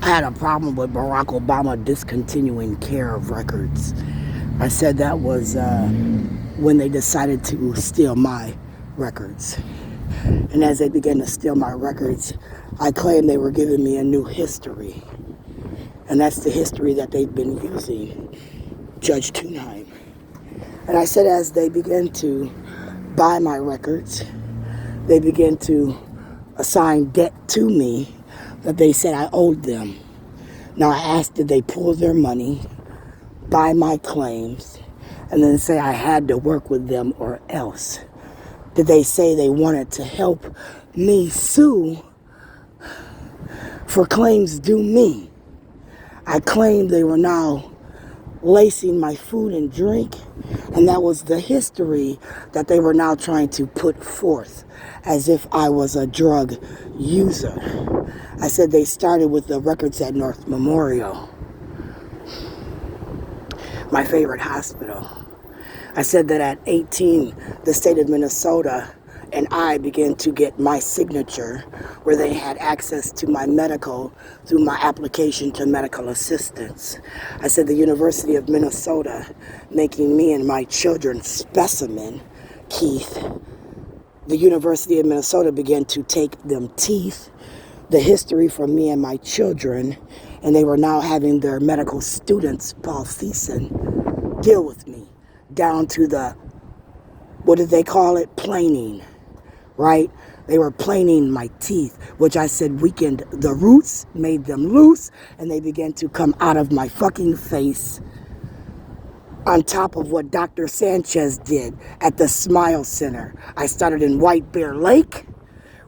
I had a problem with Barack Obama discontinuing care of records. I said that was when they decided to steal my records. And as they began to steal my records, I claimed they were giving me a new history. And that's the history that they've been using, Judge Thunheim. And I said as they began to buy my records, they began to assign debt to me that they said I owed them. Now I asked, did they pull their money, buy my claims, and then say I had to work with them or else? Did they say they wanted to help me sue for claims due me? I claimed they were now lacing my food and drink, and that was the history that they were now trying to put forth as if I was a drug user. I said they started with the records at North Memorial, my favorite hospital. I said that at 18, the state of Minnesota and I began to get my signature where they had access to my medical through my application to medical assistance. I said the University of Minnesota making me and my children specimen, Keith. The University of Minnesota began to take them teeth, the history from me and my children, and they were now having their medical students, Paul Thiessen, deal with me down to the, what did they call it? Planing, right? They were planing my teeth, which I said weakened the roots, made them loose, and they began to come out of my fucking face on top of what Dr. Sanchez did at the Smile Center. I started in White Bear Lake,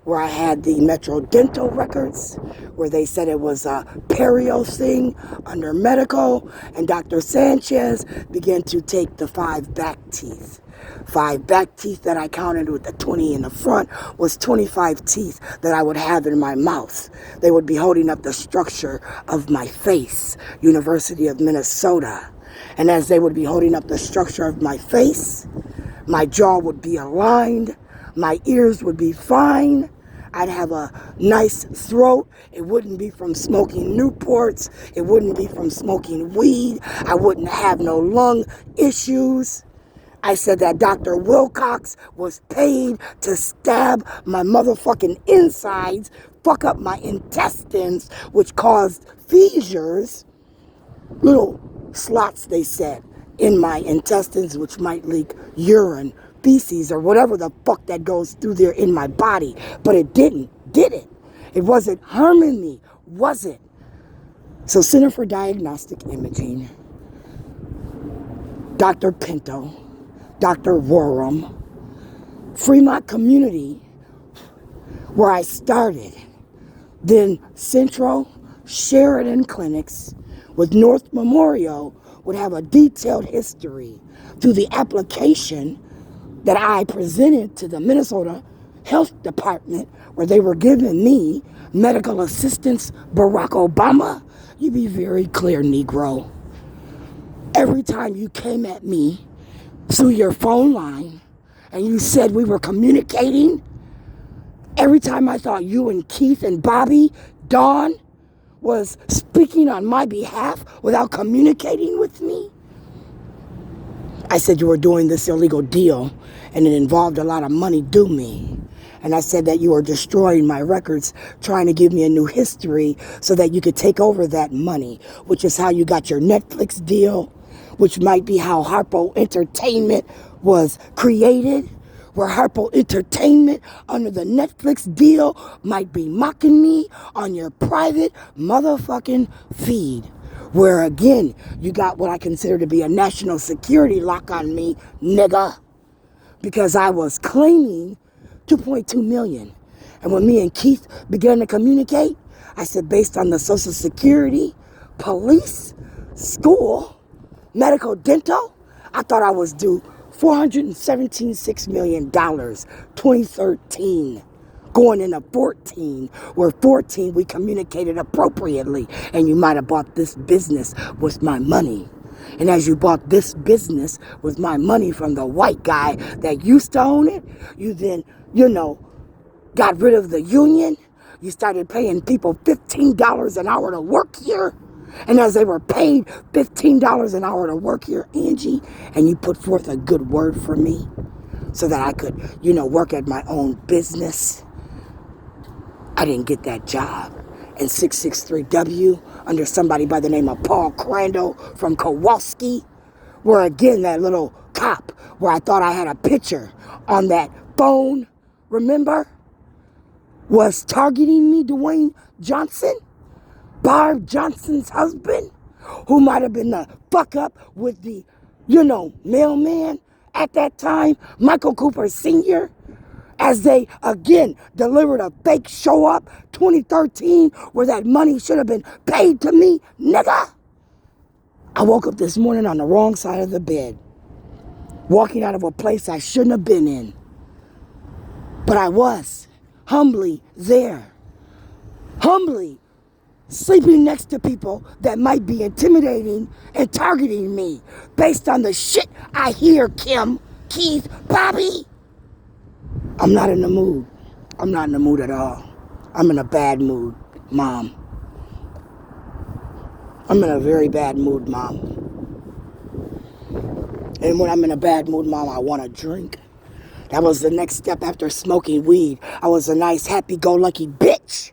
where I had the Metro Dental records, where they said it was a perio thing under medical, and Dr. Sanchez began to take the 5 back teeth. 5 back teeth that I counted with the 20 in the front was 25 teeth that I would have in my mouth. They would be holding up the structure of my face, University of Minnesota. And as they would be holding up the structure of my face, my jaw would be aligned, my ears would be fine, I'd have a nice throat. It wouldn't be from smoking Newports. It wouldn't be from smoking weed. I wouldn't have no lung issues. I said that Dr. Wilcox was paid to stab my motherfucking insides, fuck up my intestines, which caused seizures, little slots, they said, in my intestines, which might leak urine, feces, or whatever the fuck that goes through there in my body. But it didn't, did it? It wasn't harming me, was it? So Center for Diagnostic Imaging, Dr. Pinto, Dr. Warham, Fremont Community, where I started, then Central, Sheridan Clinics, with North Memorial would have a detailed history through the application that I presented to the Minnesota Health Department, where they were giving me medical assistance, Barack Obama. You be very clear, Negro. Every time you came at me through your phone line and you said we were communicating, every time I thought you and Keith and Bobby, Dawn, was speaking on my behalf without communicating with me, I said you were doing this illegal deal and it involved a lot of money due me. And I said that you were destroying my records, trying to give me a new history so that you could take over that money, which is how you got your Netflix deal, which might be how Harpo Entertainment was created, where Harpo Entertainment under the Netflix deal might be mocking me on your private motherfucking feed, where again, you got what I consider to be a national security lock on me, nigga, because I was claiming 2.2 million. And when me and Keith began to communicate, I said, based on the Social Security, police, school, medical, dental, I thought I was due $417.6 million, 2013, going into 14, where 14 we communicated appropriately, and you might have bought this business with my money. And as you bought this business with my money from the white guy that used to own it, you then, got rid of the union, you started paying people $15 an hour to work here. And as they were paid $15 an hour to work here, Angie, and you put forth a good word for me so that I could, work at my own business, I didn't get that job. And 663W, under somebody by the name of Paul Crandall from Kowalski, where again, that little cop, where I thought I had a picture on that phone, remember, was targeting me, Dwayne Johnson, Barb Johnson's husband, who might have been the fuck up with the, mailman at that time, Michael Cooper Sr., as they again delivered a fake show up 2013 where that money should have been paid to me, nigga. I woke up this morning on the wrong side of the bed, walking out of a place I shouldn't have been in. But I was humbly there, humbly sleeping next to people that might be intimidating and targeting me based on the shit I hear, Kim, Keith, Bobby. I'm not in the mood. I'm not in the mood at all. I'm in a bad mood, Mom. I'm in a very bad mood, Mom. And when I'm in a bad mood, Mom, I want to drink. That was the next step after smoking weed. I was a nice, happy-go-lucky bitch.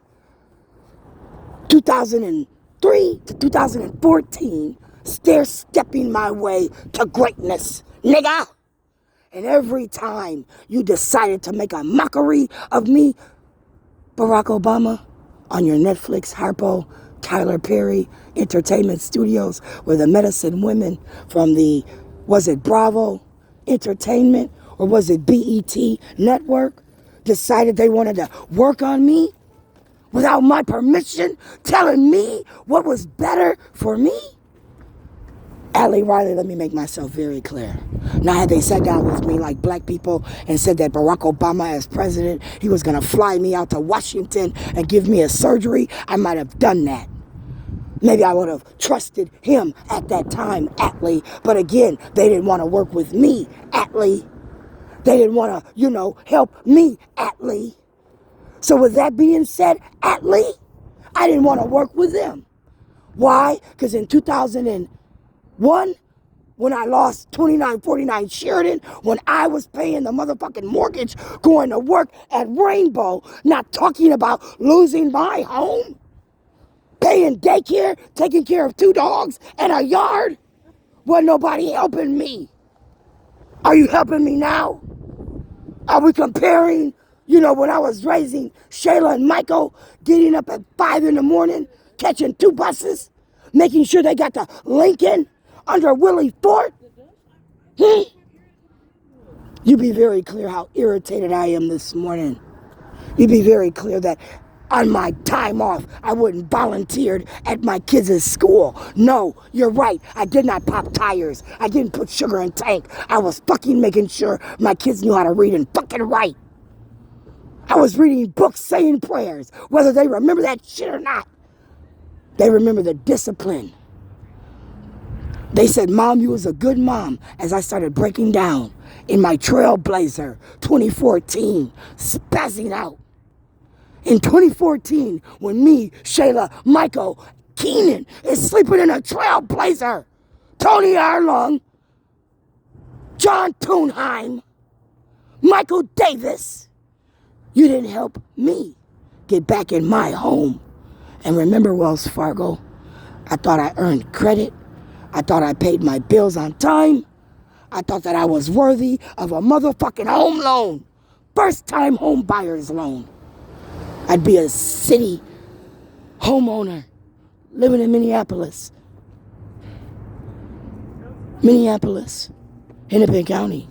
2003 to 2014, stair-stepping my way to greatness, nigga. And every time you decided to make a mockery of me, Barack Obama, on your Netflix, Harpo, Tyler Perry Entertainment Studios, where the medicine women from the, was it Bravo Entertainment or was it BET Network, decided they wanted to work on me without my permission, telling me what was better for me? Allie Riley, let me make myself very clear. Now, had they sat down with me like black people and said that Barack Obama as president, he was going to fly me out to Washington and give me a surgery, I might have done that. Maybe I would have trusted him at that time, Atlee. But again, they didn't want to work with me, Atlee. They didn't want to, help me, Atlee. So with that being said, Atlee, I didn't want to work with them. Why? Because in 2001, when I lost 2949 Sheridan, when I was paying the motherfucking mortgage, going to work at Rainbow, not talking about losing my home, paying daycare, taking care of 2 dogs and a yard, wasn't nobody helping me. Are you helping me now? Are we comparing, when I was raising Shayla and Michael, getting up at 5 in the morning, catching 2 buses, making sure they got to Lincoln under Willie Fort? You be very clear how irritated I am this morning. You be very clear that on my time off, I wouldn't volunteered at my kids' school. No, you're right. I did not pop tires. I didn't put sugar in tank. I was fucking making sure my kids knew how to read and fucking write. I was reading books, saying prayers, whether they remember that shit or not. They remember the discipline. They said, Mom, you was a good mom, as I started breaking down in my Trailblazer 2014, spazzing out. In 2014, when me, Shayla, Michael, Keenan is sleeping in a Trailblazer, Tony Arlong, John Thunheim, Michael Davis, you didn't help me get back in my home. And remember, Wells Fargo, I thought I earned credit. I thought I paid my bills on time. I thought that I was worthy of a motherfucking home loan. First time home buyer's loan. I'd be a city homeowner living in Minneapolis, Hennepin County.